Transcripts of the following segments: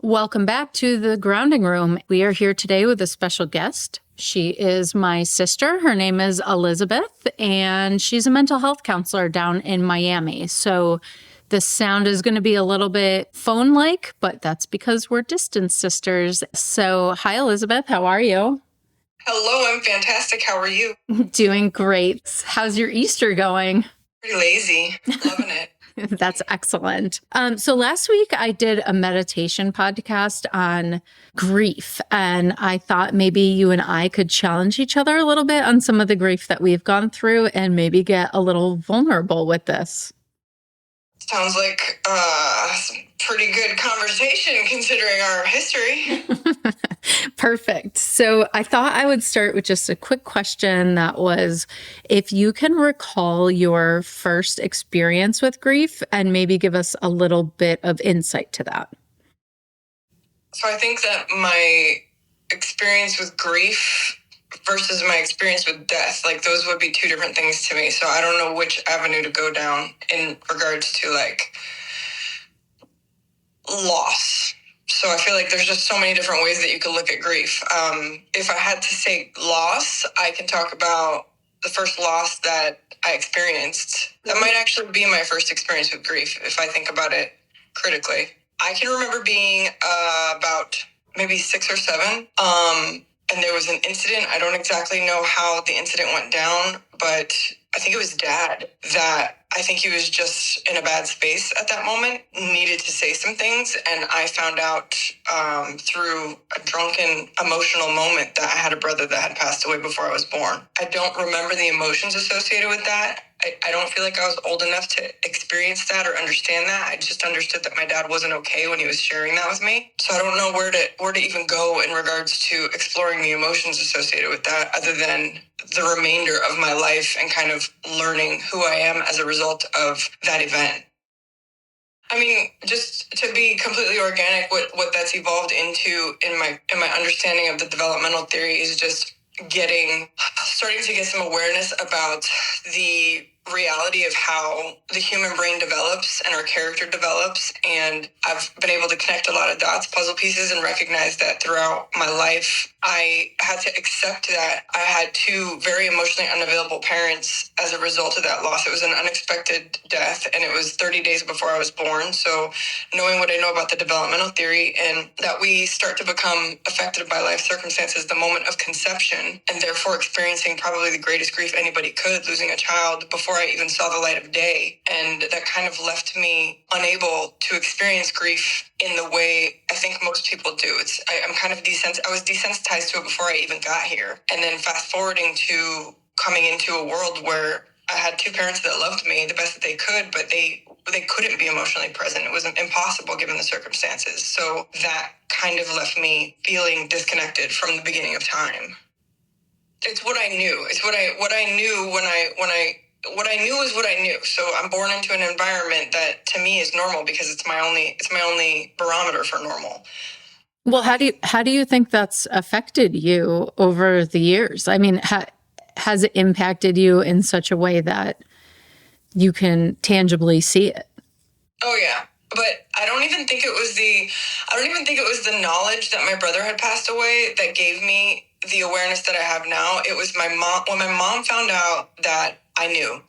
Welcome back to the Grounding Room. We are here today with a special guest. She is my sister. Her name is Elizabeth, and she's a mental health counselor down in Miami. So the sound is going to be a little bit phone-like, but that's because we're distant sisters. So hi, Elizabeth. How are you? Hello, I'm fantastic. How are you? Doing great. How's your Easter going? Pretty lazy. Loving it. That's excellent. So last week I did a meditation podcast on grief, and I thought maybe you and I could challenge each other a little bit on some of the grief that we've gone through and maybe get a little vulnerable with this. Sounds like some pretty good conversation considering our history. Perfect. So I thought I would start with just a quick question that was, if you can recall your first experience with grief and maybe give us a little bit of insight to that. So I think that my experience with grief versus my experience with death, like those would be two different things to me. So I don't know which avenue to go down in regards to like loss. So I feel like there's just so many different ways that you could look at grief. If I had to say loss, I can talk about the first loss that I experienced. That might actually be my first experience with grief, if I think about it critically. I can remember being about maybe 6 or 7. And there was an incident. I don't exactly know how the incident went down, but I think it was Dad that I think he was just in a bad space at that moment, needed to say some things. And I found out through a drunken emotional moment that I had a brother that had passed away before I was born. I don't remember the emotions associated with that. I don't feel like I was old enough to experience that or understand that. I just understood that my dad wasn't okay when he was sharing that with me. So I don't know where to even go in regards to exploring the emotions associated with that, other than the remainder of my life and kind of learning who I am as a result of that event. I mean, just to be completely organic, what that's evolved into in my understanding of the developmental theory is just starting to get some awareness about the reality of how the human brain develops and our character develops. And I've been able to connect a lot of dots, puzzle pieces, and recognize that throughout my life, I had to accept that I had 2 very emotionally unavailable parents as a result of that loss. It was an unexpected death, and it was 30 days before I was born. So knowing what I know about the developmental theory and that we start to become affected by life circumstances the moment of conception, and therefore experiencing probably the greatest grief anybody could, losing a child before I even saw the light of day. And that kind of left me unable to experience grief in the way I think most people do. I'm kind of I was desensitized to it before I even got here. And then fast forwarding to coming into a world where I had 2 parents that loved me the best that they could, but they couldn't be emotionally present. It was impossible given the circumstances. So that kind of left me feeling disconnected from the beginning of time. It's what I knew. It's what I knew what I knew is what I knew. So I'm born into an environment that to me is normal because it's my only barometer for normal. Well, how do you think that's affected you over the years? I mean, has it impacted you in such a way that you can tangibly see it? Oh yeah. But I don't even think it was the knowledge that my brother had passed away that gave me the awareness that I have now. It was my mom. When my mom found out that I knew,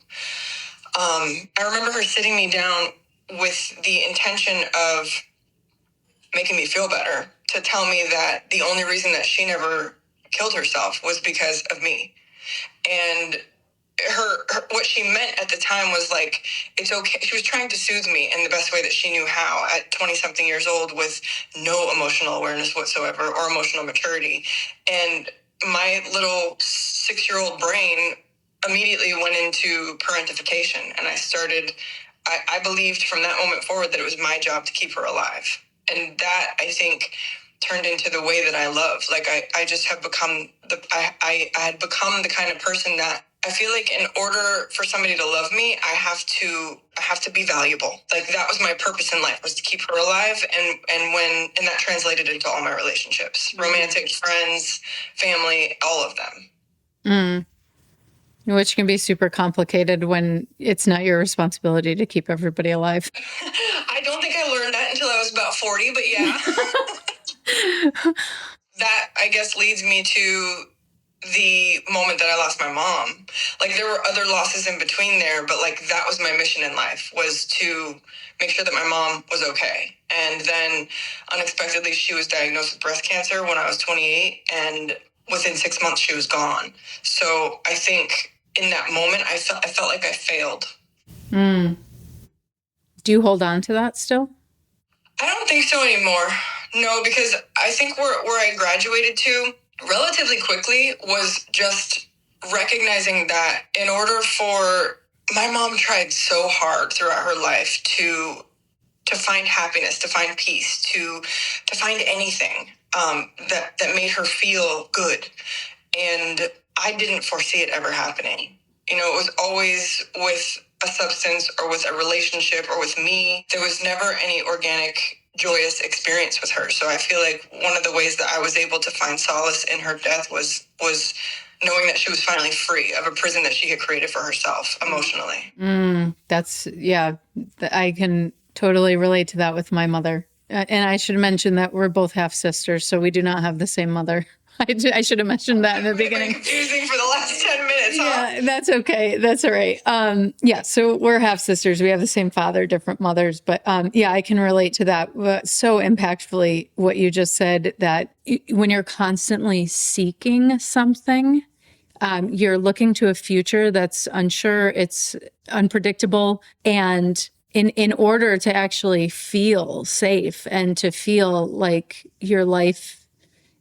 I remember her sitting me down with the intention of making me feel better, to tell me that the only reason that she never killed herself was because of me. And her what she meant at the time was like, it's okay. She was trying to soothe me in the best way that she knew how at 20-something years old with no emotional awareness whatsoever or emotional maturity. And my little 6-year-old brain immediately went into parentification. And I believed from that moment forward that it was my job to keep her alive. And that, I think, turned into the way that I love. Like I just have become I had become the kind of person that I feel like in order for somebody to love me, I have to be valuable. Like that was my purpose in life, was to keep her alive. And that translated into all my relationships, romantic, friends, family, all of them. Which can be super complicated when it's not your responsibility to keep everybody alive. I don't think I learned that until I was was about 40, but yeah. That, I guess, leads me to the moment that I lost my mom. Like, there were other losses in between there, but like, that was my mission in life, was to make sure that my mom was okay. And then unexpectedly, she was diagnosed with breast cancer when I was 28, and within 6 months she was gone. So I think in that moment, I felt like I failed. Do you hold on to that still? I don't think so anymore. No, because I think where I graduated to relatively quickly was just recognizing that in order for my mom tried so hard throughout her life to find happiness, to find peace, to find anything that made her feel good. And I didn't foresee it ever happening. You know, it was always with a substance or with a relationship or with me. There was never any organic, joyous experience with her. So I feel like one of the ways that I was able to find solace in her death was knowing that she was finally free of a prison that she had created for herself emotionally. I can totally relate to that with my mother. And I should mention that we're both half sisters, so we do not have the same mother. I should have mentioned that in the beginning. Confusing for the last 10 minutes, huh? Yeah, that's okay. That's all right. So we're half sisters. We have the same father, different mothers. But I can relate to that so impactfully, what you just said, that when you're constantly seeking something, you're looking to a future that's unsure, it's unpredictable. And in order to actually feel safe and to feel like your life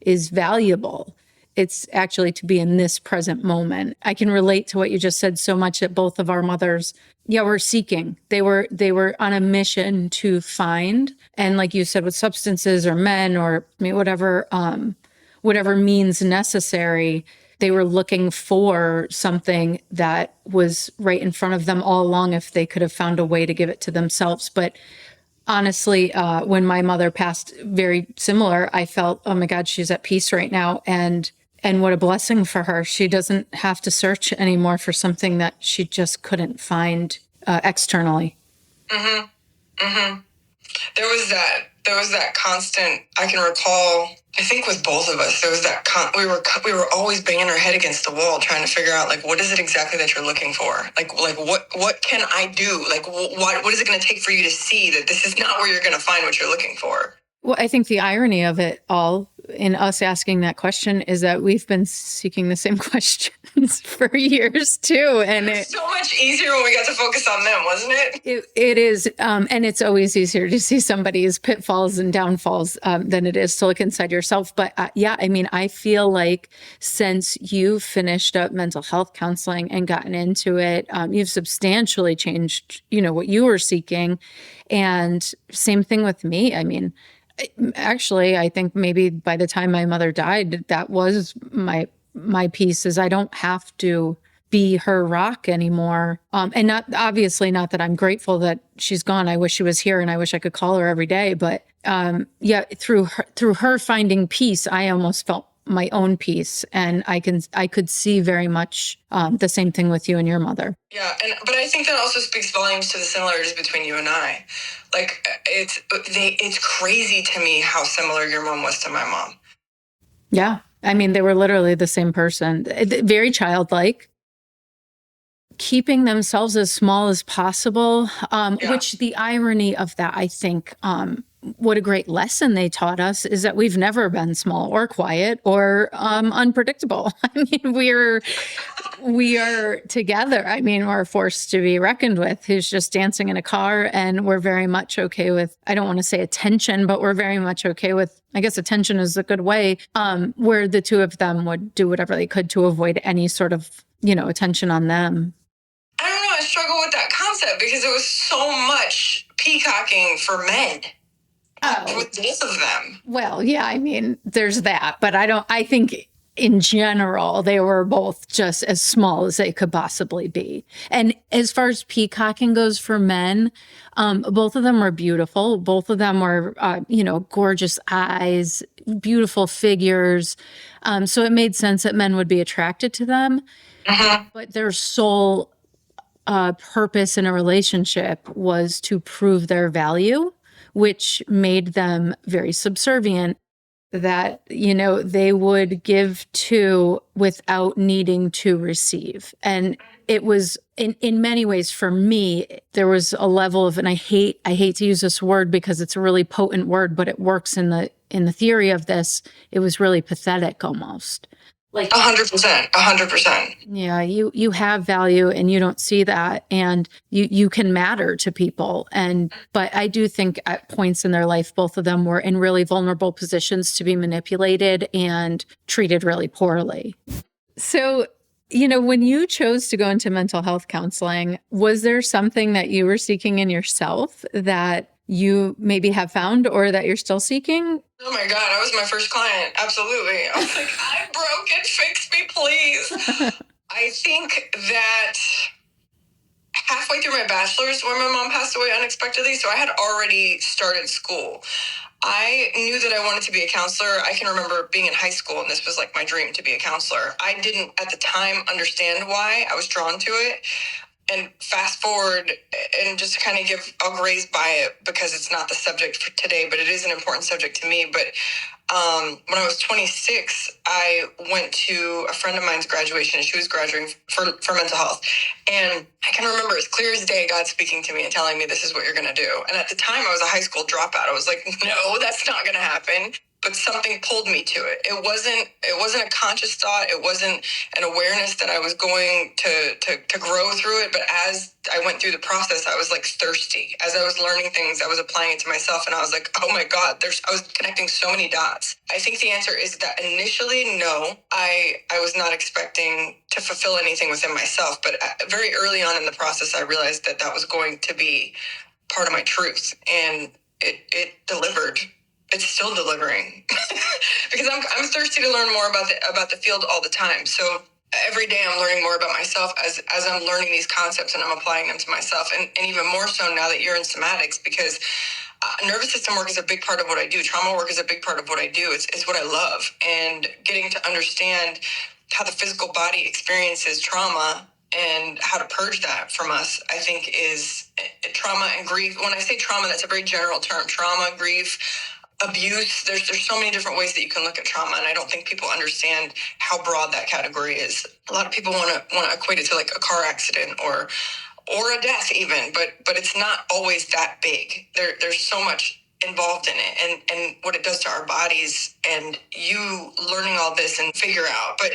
is valuable, it's actually to be in this present moment. I can relate to what you just said so much, that both of our mothers, were seeking. They were on a mission to find, and like you said, with substances or men or whatever means necessary, they were looking for something that was right in front of them all along, if they could have found a way to give it to themselves. But honestly, when my mother passed, very similar, I felt, oh my God, she's at peace right now. And what a blessing for her. She doesn't have to search anymore for something that she just couldn't find externally. Mm-hmm. Mm-hmm. There was that constant, I can recall, I think with both of us, there was that we were always banging our head against the wall trying to figure out, like, what is it exactly that you're looking for? Like what can I do? Like, what is it going to take for you to see that this is not where you're going to find what you're looking for? Well, I think the irony of it all, in us asking that question, is that we've been seeking the same questions for years too. And it's so much easier when we got to focus on them, wasn't it? It is. And it's always easier to see somebody's pitfalls and downfalls than it is to look inside yourself. But I feel like since you've finished up mental health counseling and gotten into it, you've substantially changed, what you were seeking. And same thing with me. Actually, I think maybe by the time my mother died, that was my piece, is I don't have to be her rock anymore. And not that I'm grateful that she's gone. I wish she was here and I wish I could call her every day. But through her finding peace, I almost felt my own peace. And I could see very much the same thing with you and your mother. Yeah, but I think that also speaks volumes to the similarities between you and I. Like, it's crazy to me how similar your mom was to my mom. Yeah, they were literally the same person. Very childlike, keeping themselves as small as possible, which the irony of that, I think, what a great lesson they taught us is that we've never been small or quiet or unpredictable. We are together. We're forced to be reckoned with. Who's just dancing in a car, and we're very much okay with, I don't want to say attention, but we're very much okay with, I guess attention is a good way, where the two of them would do whatever they could to avoid any sort of, attention on them. I don't know. I struggle with that concept because it was so much peacocking for men. With both of them. Well, yeah, there's that, but I think in general, they were both just as small as they could possibly be. And as far as peacocking goes for men, both of them were beautiful. Both of them were, gorgeous eyes, beautiful figures. So it made sense that men would be attracted to them. Uh-huh. But their sole purpose in a relationship was to prove their value, which made them very subservient, that, they would give to without needing to receive. And it was in many ways for me, there was a level of, and I hate to use this word because it's a really potent word, but it works in the theory of this. It was really pathetic almost. Like 100%, 100%. Yeah, you have value and you don't see that, and you can matter to people. But I do think at points in their life, both of them were in really vulnerable positions to be manipulated and treated really poorly. So, when you chose to go into mental health counseling, was there something that you were seeking in yourself that you maybe have found or that you're still seeking? Oh my God, I was my first client. Absolutely. I was like, I'm broken. Fix me, please. I think that halfway through my bachelor's when my mom passed away unexpectedly, so I had already started school. I knew that I wanted to be a counselor. I can remember being in high school, and this was like my dream to be a counselor. I didn't at the time understand why I was drawn to it. And fast forward, and just to kind of I'll graze by it because it's not the subject for today, but it is an important subject to me. But when I was 26, I went to a friend of mine's graduation, and she was graduating for mental health. And I can remember as clear as day, God speaking to me and telling me, this is what you're going to do. And at the time I was a high school dropout. I was like, no, that's not going to happen. But something pulled me to it. It wasn't a conscious thought. It wasn't an awareness that I was going to grow through it. But as I went through the process, I was like thirsty. As I was learning things, I was applying it to myself, and I was like, oh my God, I was connecting so many dots. I think the answer is that initially, no, I was not expecting to fulfill anything within myself. But very early on in the process, I realized that was going to be part of my truth, and it delivered. It's still delivering because I'm thirsty to learn more about the field all the time. So every day I'm learning more about myself as I'm learning these concepts and I'm applying them to myself. And even more so now that you're in somatics, because nervous system work is a big part of what I do. Trauma work is a big part of what I do. It's what I love. And getting to understand how the physical body experiences trauma and how to purge that from us, I think is trauma and grief. When I say trauma, that's a very general term. Trauma, grief, abuse, there's so many different ways that you can look at trauma, and I don't think people understand how broad that category is. A lot of people want to equate it to like a car accident or a death even, but it's not always that big. There's so much involved in it and what it does to our bodies, and you learning all this and figure out. But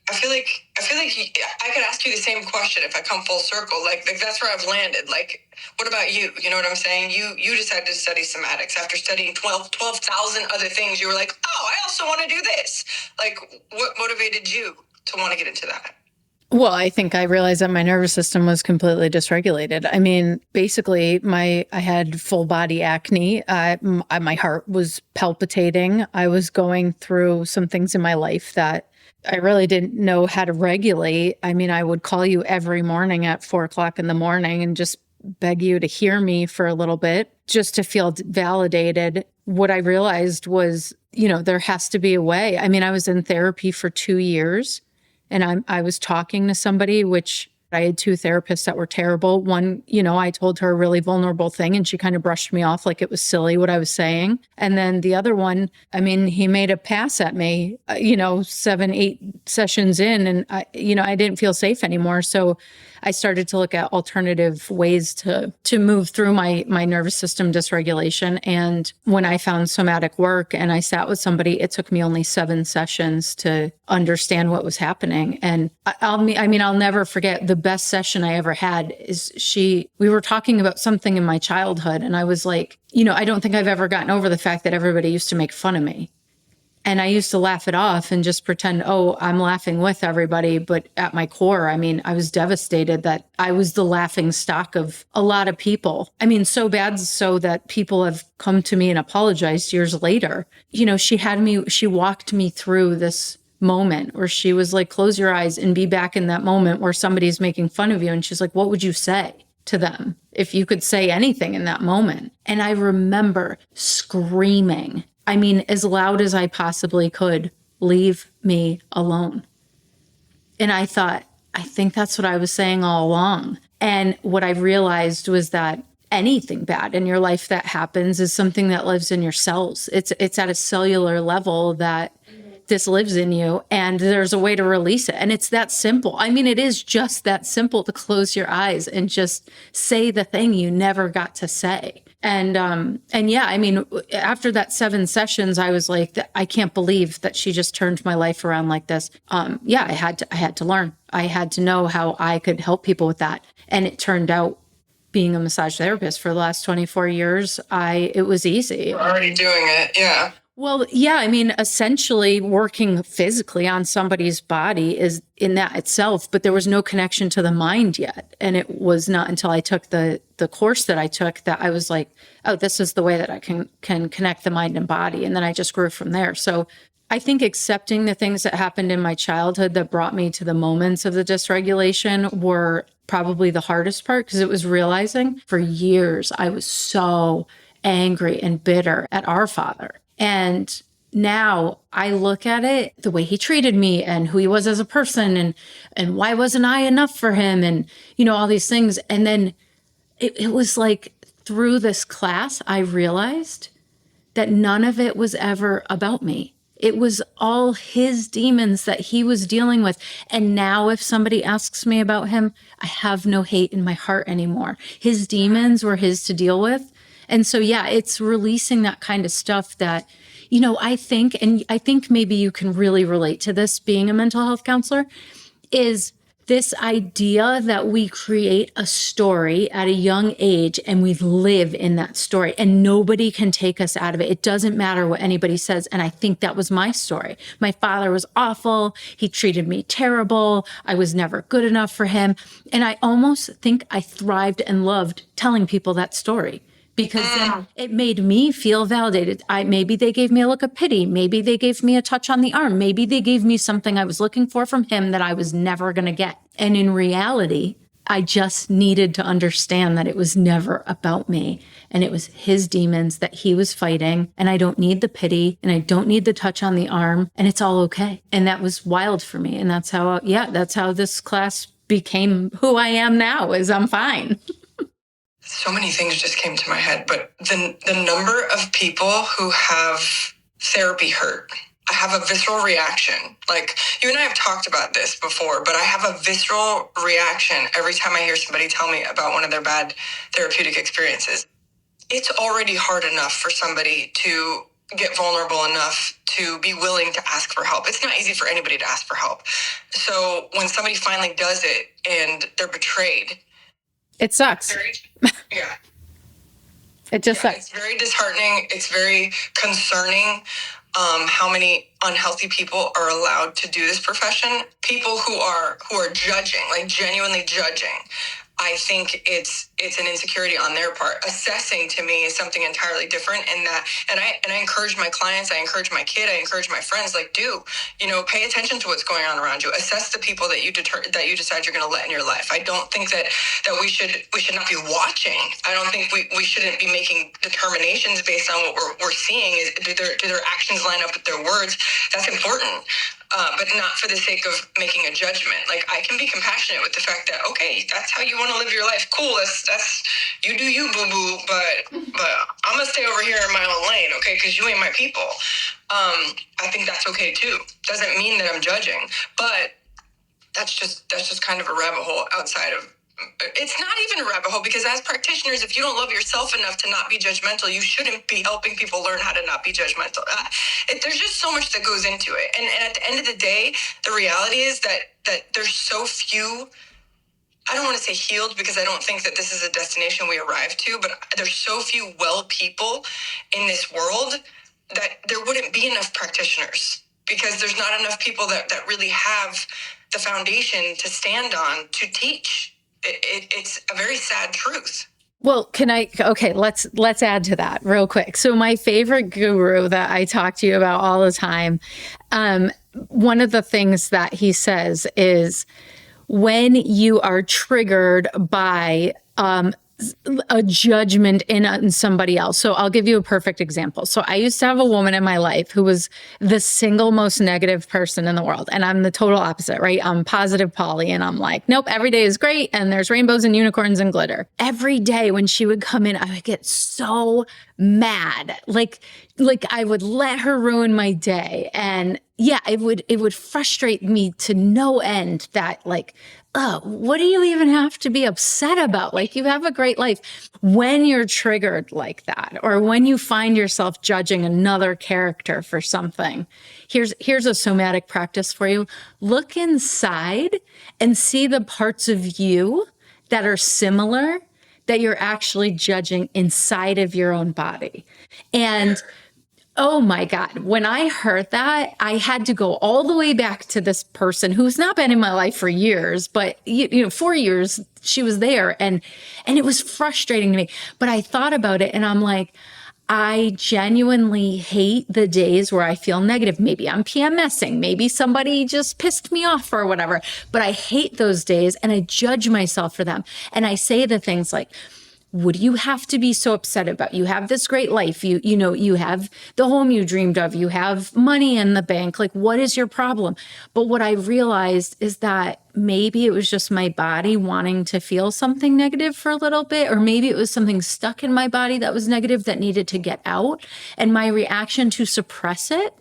I feel like I could ask you the same question if I come full circle. Like that's where I've landed. Like, what about you? You know what I'm saying? You decided to study somatics after studying 12,000 other things. You were like, oh, I also want to do this. Like, what motivated you to want to get into that? Well, I think I realized that my nervous system was completely dysregulated. I mean, basically, I had full body acne. My heart was palpitating. I was going through some things in my life that I really didn't know how to regulate. I mean, I would call you every morning at 4:00 in the morning and just beg you to hear me for a little bit just to feel validated. What I realized was, there has to be a way. I mean, I was in therapy for 2 years, and I was talking to somebody, which I had 2 therapists that were terrible. One, I told her a really vulnerable thing and she kind of brushed me off like it was silly what I was saying. And then the other one, I mean, he made a pass at me, 7, 8 sessions in, and I didn't feel safe anymore. So I started to look at alternative ways to move through my nervous system dysregulation. And when I found somatic work and I sat with somebody, it took me only 7 sessions to understand what was happening. And I'll never forget the best session I ever had is we were talking about something in my childhood. And I was like, I don't think I've ever gotten over the fact that everybody used to make fun of me. And I used to laugh it off and just pretend, oh, I'm laughing with everybody. But at my core, I mean, I was devastated that I was the laughing stock of a lot of people. I mean, so bad so that people have come to me and apologized years later. She walked me through this moment where she was like, close your eyes and be back in that moment where somebody's making fun of you. And she's like, what would you say to them if you could say anything in that moment? And I remember screaming, I mean, as loud as I possibly could, leave me alone. And I thought, I think that's what I was saying all along. And what I realized was that anything bad in your life that happens is something that lives in your cells. It's at a cellular level that this lives in you, and there's a way to release it. And it's that simple. I mean, it is just that simple to close your eyes and just say the thing you never got to say. And yeah, I mean, after that 7 sessions, I was like, I can't believe that she just turned my life around like this. Yeah, I had to learn. I had to know how I could help people with that. And it turned out, being a massage therapist for the last 24 years, it was easy. We're already doing it. Yeah. Well, yeah, I mean, essentially working physically on somebody's body is in that itself, but there was no connection to the mind yet. And it was not until I took the course that I took that I was like, oh, this is the way that I can connect the mind and body. And then I just grew from there. So I think accepting the things that happened in my childhood that brought me to the moments of the dysregulation were probably the hardest part, because it was realizing for years I was so angry and bitter at our father. And now I look at it, the way he treated me and who he was as a person, and why wasn't I enough for him, and, you know, all these things. And then it was like through this class, I realized that none of it was ever about me. It was all his demons that he was dealing with. And now if somebody asks me about him, I have no hate in my heart anymore. His demons were his to deal with. And so, yeah, it's releasing that kind of stuff that, you know, I think maybe you can really relate to this being a mental health counselor, is this idea that we create a story at a young age and we live in that story and nobody can take us out of it. It doesn't matter what anybody says. And I think that was my story. My father was awful. He treated me terrible. I was never good enough for him. And I almost think I thrived and loved telling people that story, because then it made me feel validated. Maybe they gave me a look of pity. Maybe they gave me a touch on the arm. Maybe they gave me something I was looking for from him that I was never going to get. And in reality, I just needed to understand that it was never about me. And it was his demons that he was fighting. And I don't need the pity and I don't need the touch on the arm. And it's all okay. And that was wild for me. And that's how this class became who I am now, is I'm fine. So many things just came to my head, but the number of people who have therapy hurt, I have a visceral reaction. Like, you and I have talked about this before, but I have a visceral reaction every time I hear somebody tell me about one of their bad therapeutic experiences. It's already hard enough for somebody to get vulnerable enough to be willing to ask for help. It's not easy for anybody to ask for help. So when somebody finally does it and they're betrayed, it sucks. Yeah. It just sucks. It's very disheartening. It's very concerning how many unhealthy people are allowed to do this profession. People who are judging, like genuinely judging. I think it's an insecurity on their part. Assessing to me is something entirely different, and I encourage my clients, I encourage my kid, I encourage my friends, like, pay attention to what's going on around you. Assess the people that you decide you're going to let in your life. I don't think that we should not be watching. I don't think we shouldn't be making determinations based on what we're seeing. Do their actions line up with their words? That's important. But not for the sake of making a judgment. Like, I can be compassionate with the fact that, okay, that's how you want to live your life. Cool, that's you do you, boo-boo, but I'm going to stay over here in my own lane, okay, because you ain't my people. I think that's okay, too. Doesn't mean that I'm judging, but that's just kind of a rabbit hole outside of. It's not even a rabbit hole, because as practitioners, if you don't love yourself enough to not be judgmental, you shouldn't be helping people learn how to not be judgmental. There's just so much that goes into it. And at the end of the day, the reality is that there's so few, I don't want to say healed, because I don't think that this is a destination we arrive to, but there's so few well people in this world that there wouldn't be enough practitioners, because there's not enough people that really have the foundation to stand on to teach. It's a very sad truth. Well, let's add to that real quick. So my favorite guru that I talk to you about all the time, one of the things that he says is, when you are triggered by a judgment in somebody else. So I'll give you a perfect example. So I used to have a woman in my life who was the single most negative person in the world. And I'm the total opposite, right? I'm positive Polly. And I'm like, nope, every day is great. And there's rainbows and unicorns and glitter. Every day when she would come in, I would get so mad. Like I would let her ruin my day. And yeah, it would frustrate me to no end that like, oh, what do you even have to be upset about? Like, you have a great life. When you're triggered like that, or when you find yourself judging another character for something, here's a somatic practice for you. Look inside and see the parts of you that are similar that you're actually judging inside of your own body. And oh my God. When I heard that, I had to go all the way back to this person who's not been in my life for years, but 4 years she was there, and it was frustrating to me. But I thought about it and I'm like, I genuinely hate the days where I feel negative. Maybe I'm PMSing. Maybe somebody just pissed me off or whatever, but I hate those days and I judge myself for them. And I say the things like, what do you have to be so upset about? You have this great life. You have the home you dreamed of. You have money in the bank. Like, what is your problem? But what I realized is that maybe it was just my body wanting to feel something negative for a little bit, or maybe it was something stuck in my body that was negative that needed to get out. And my reaction to suppress it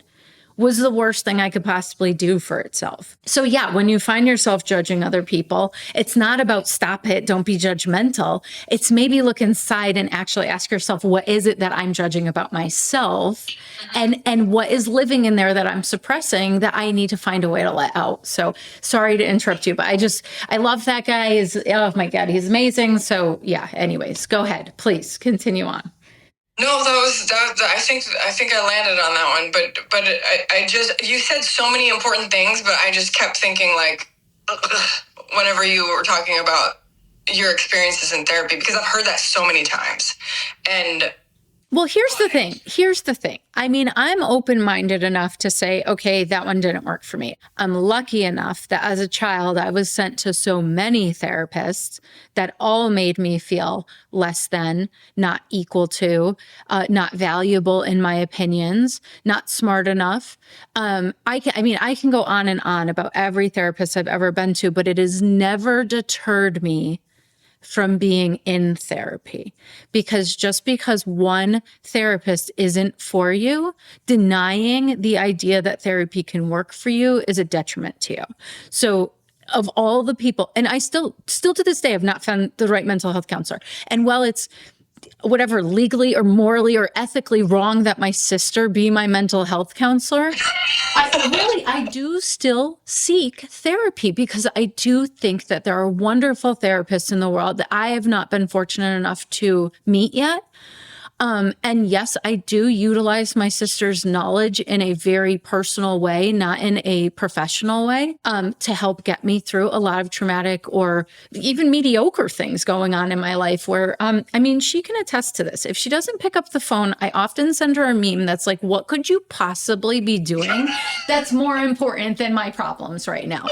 was the worst thing I could possibly do for itself. So yeah, when you find yourself judging other people, it's not about stop it, don't be judgmental. It's maybe look inside and actually ask yourself, what is it that I'm judging about myself? And what is living in there that I'm suppressing that I need to find a way to let out? So sorry to interrupt you, but I love that guy. Oh my God, he's amazing. So yeah, anyways, go ahead, please continue on. No, I think I landed on that one, but I just, you said so many important things, but I just kept thinking like, whenever you were talking about your experiences in therapy, because I've heard that so many times. And well, here's the thing. I mean, I'm open-minded enough to say, okay, that one didn't work for me. I'm lucky enough that as a child, I was sent to so many therapists that all made me feel less than, not equal to, not valuable in my opinions, not smart enough. I can go on and on about every therapist I've ever been to, but it has never deterred me from being in therapy, because just because one therapist isn't for you, denying the idea that therapy can work for you is a detriment to you. So of all the people, and I still to this day have not found the right mental health counselor. And while it's whatever legally or morally or ethically wrong that my sister be my mental health counselor, I do still seek therapy, because I do think that there are wonderful therapists in the world that I have not been fortunate enough to meet yet. And yes, I do utilize my sister's knowledge in a very personal way, not in a professional way, to help get me through a lot of traumatic or even mediocre things going on in my life where, she can attest to this. If she doesn't pick up the phone, I often send her a meme that's like, what could you possibly be doing that's more important than my problems right now?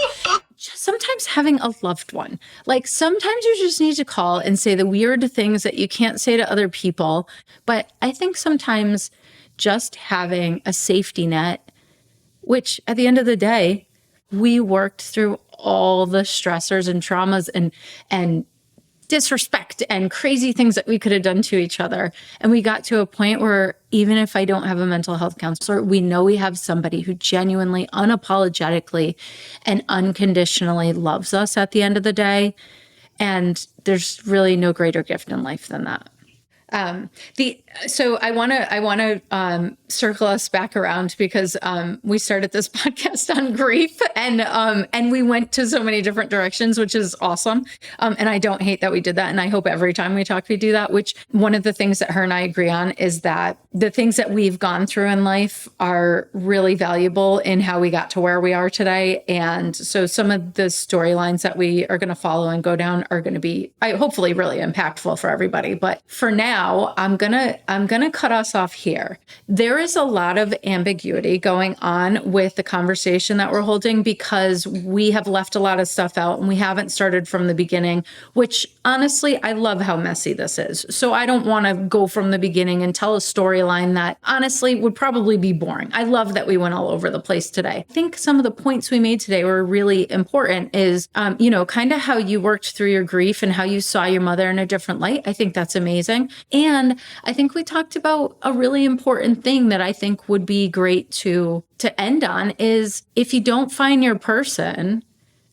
Just sometimes having a loved one, like sometimes you just need to call and say the weird things that you can't say to other people. But I think sometimes just having a safety net, which at the end of the day, we worked through all the stressors and traumas and disrespect and crazy things that we could have done to each other. And we got to a point where even if I don't have a mental health counselor, we know we have somebody who genuinely, unapologetically, and unconditionally loves us at the end of the day. And there's really no greater gift in life than that. So I want to circle us back around, because we started this podcast on grief, and we went to so many different directions, which is awesome. And I don't hate that we did that. And I hope every time we talk, we do that, which one of the things that her and I agree on is that the things that we've gone through in life are really valuable in how we got to where we are today. And so some of the storylines that we are going to follow and go down are going to be, hopefully really impactful for everybody. But for now, I'm gonna cut us off here. There there is a lot of ambiguity going on with the conversation that we're holding because we have left a lot of stuff out and we haven't started from the beginning, which honestly, I love how messy this is. So I don't want to go from the beginning and tell a storyline that honestly would probably be boring. I love that we went all over the place today. I think some of the points we made today were really important is, kind of how you worked through your grief and how you saw your mother in a different light. I think that's amazing. And I think we talked about a really important thing that I think would be great to end on is if you don't find your person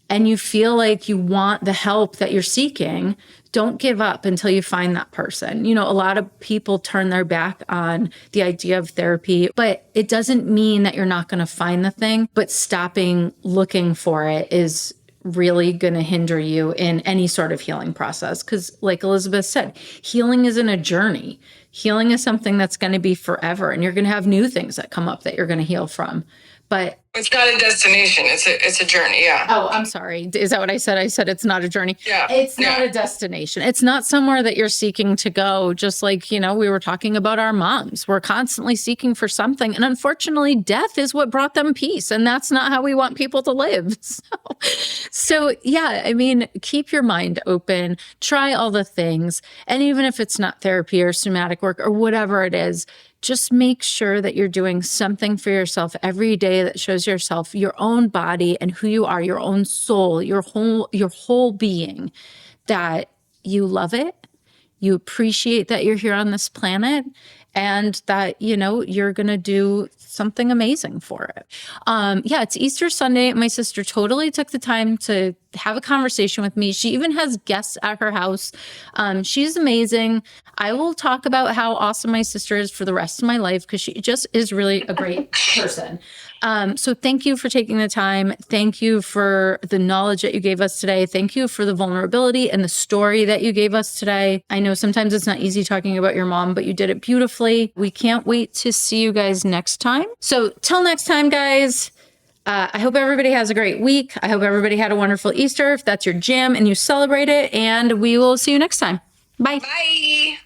and you feel like you want the help that you're seeking, don't give up until you find that person. A lot of people turn their back on the idea of therapy, but it doesn't mean that you're not going to find the thing, but stopping looking for it is really going to hinder you in any sort of healing process. Because like Elizabeth said, healing isn't a journey. Healing is something that's going to be forever, and you're going to have new things that come up that you're going to heal from. But it's not a destination. It's a journey. Yeah. Oh, I'm sorry. Is that what I said? I said it's not a journey. Yeah. It's not a destination. It's not somewhere that you're seeking to go. Just like, we were talking about our moms. We're constantly seeking for something. And unfortunately, death is what brought them peace. And that's not how we want people to live. So yeah, keep your mind open, try all the things. And even if it's not therapy or somatic work or whatever it is, just make sure that you're doing something for yourself every day that shows yourself your own body and who you are, your own soul, your whole being, that you love it, you appreciate that you're here on this planet, and that, you're going to do something amazing for it. It's Easter Sunday. My sister totally took the time to have a conversation with me. She even has guests at her house. She's amazing. I will talk about how awesome my sister is for the rest of my life because she just is really a great person. So thank you for taking the time. Thank you for the knowledge that you gave us today. Thank you for the vulnerability and the story that you gave us today. I know sometimes it's not easy talking about your mom, but you did it beautifully. We can't wait to see you guys next time. So till next time, guys, I hope everybody has a great week. I hope everybody had a wonderful Easter if that's your jam and you celebrate it. And we will see you next time. Bye. Bye.